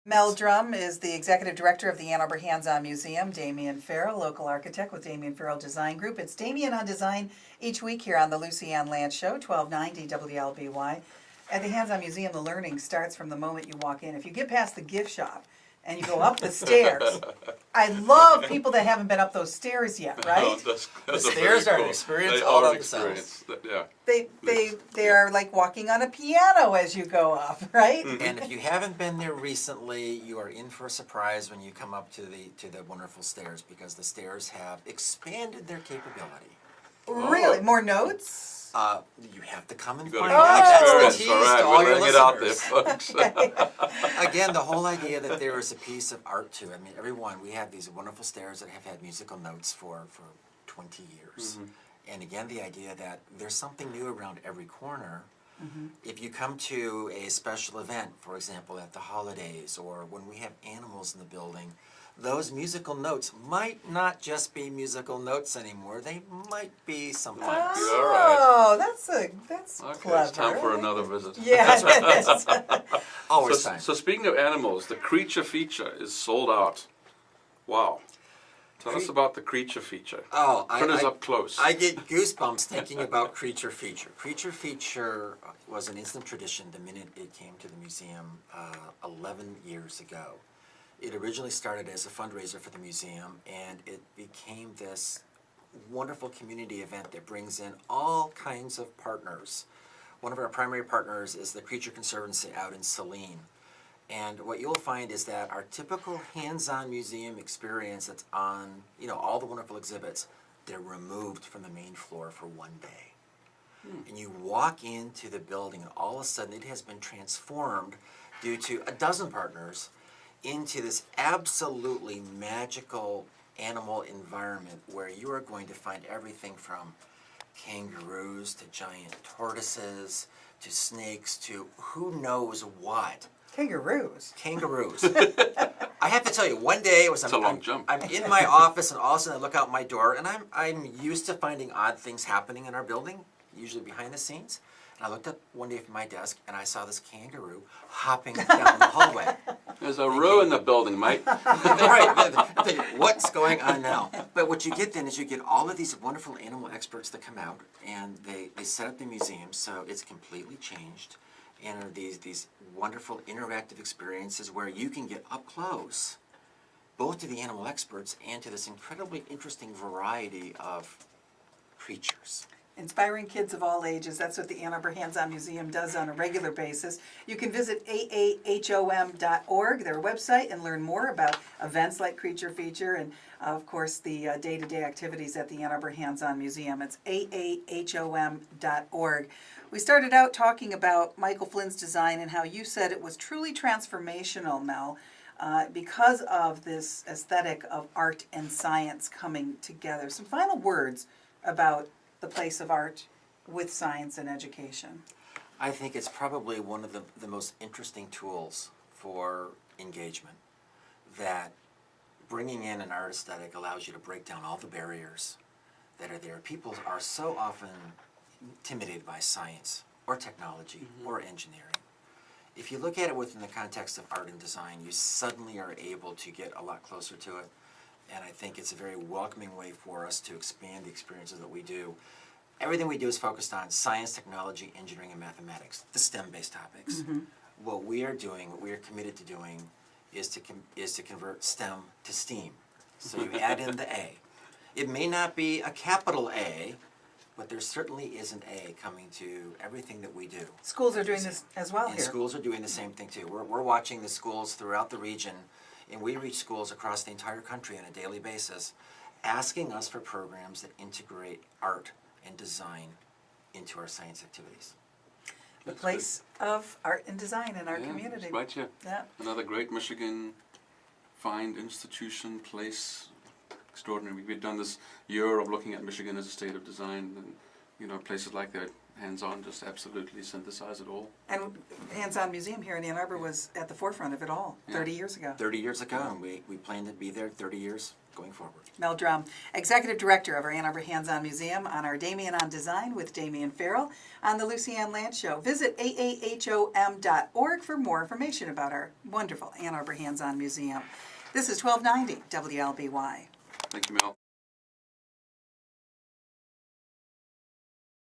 Mel Drumm is the executive director of the Ann Arbor Hands-On Museum. Damian Farrell, local architect with Damian Farrell Design Group. It's Damian on Design each week here on the Lucy Ann Lance Show, 1290 WLBY. At the Hands-On Museum, the learning starts from the moment you walk in. If you get past the gift shop and you go up the stairs, I love people that haven't been up those stairs yet, right? Oh, that's the stairs are an experience all about themselves. Yeah. They are like walking on a piano as you go up, right? Mm-hmm. And if you haven't been there recently, you are in for a surprise when you come up to the wonderful stairs, because the stairs have expanded their capability. Really? More notes? You have to come and You find gotta out. come That's the experience. tease All right, to all we're your laying it out there, listeners. folks. Again, the whole idea that there is a piece of art to it. I mean, we have these wonderful stairs that have had musical notes for 20 years. Mm-hmm. And again, the idea that there's something new around every corner. Mm-hmm. If you come to a special event, for example, at the holidays, or when we have animals in the building, those musical notes might not just be musical notes anymore. They might be something else. Oh, that's Okay, clever. it's time for another visit. Yeah, it is. Always time. So speaking of animals, the creature feature is sold out. Wow. Tell us about the creature feature. Oh, Put us up close. I get goosebumps thinking about Creature Feature. Creature Feature was an instant tradition the minute it came to the museum 11 years ago. It originally started as a fundraiser for the museum, and it became this wonderful community event that brings in all kinds of partners. One of our primary partners is the Creature Conservancy out in Saline. And what you'll find is that our typical hands-on museum experience that's on, all the wonderful exhibits, they're removed from the main floor for one day. And you walk into the building and all of a sudden it has been transformed due to a dozen partners into this absolutely magical animal environment where you are going to find everything from kangaroos to giant tortoises to snakes to who knows what. Kangaroos. Kangaroos. I have to tell you, one day it was It's a long jump. I'm in my office, and all of a sudden I look out my door, and I'm used to finding odd things happening in our building, usually behind the scenes. And I looked up one day from my desk, and I saw this kangaroo hopping down the hallway. There's a row in the building, mate. Right. I'm thinking, what's going on now? But what you get then is you get all of these wonderful animal experts that come out, and they set up the museum so it's completely changed. And are these wonderful interactive experiences where you can get up close, both to the animal experts and to this incredibly interesting variety of creatures. Inspiring kids of all ages. That's what the Ann Arbor Hands-On Museum does on a regular basis. You can visit aahom.org, their website, and learn more about events like Creature Feature and, of course, the day-to-day activities at the Ann Arbor Hands-On Museum. It's aahom.org. We started out talking about Michael Flynn's design and how you said it was truly transformational, Mel, because of this aesthetic of art and science coming together. Some final words about the place of art with science and education. I think it's probably one of the most interesting tools for engagement, that bringing in an art aesthetic allows you to break down all the barriers that are there. People are so often intimidated by science or technology or engineering. If you look at it within the context of art and design, you suddenly are able to get a lot closer to it. And I think it's a very welcoming way for us to expand the experiences that we do. Everything we do is focused on science, technology, engineering, and mathematics, the STEM-based topics. What we are doing, what we are committed to doing, is to convert STEM to STEAM. So you add in the A. It may not be a capital A, but there certainly is an A coming to everything that we do. Schools are doing this as well and here. Schools are doing the same thing too. We're watching the schools throughout the region, and we reach schools across the entire country on a daily basis, asking us for programs that integrate art and design into our science activities. The place of art and design in our community. It's right here. Yeah. Another great Michigan fine institution, place, extraordinary. We've done this year of looking at Michigan as a state of design, and places like that hands-on, just absolutely synthesize it all. And Hands-On Museum here in Ann Arbor was at the forefront of it all, Yeah. 30 years ago. 30 years ago, and we plan to be there 30 years going forward. Mel Drumm, Executive Director of our Ann Arbor Hands-On Museum, on our Damian on Design with Damian Farrell on the Lucy Ann Land Show. Visit aahom.org for more information about our wonderful Ann Arbor Hands-On Museum. This is 1290 WLBY. Thank you, Mel.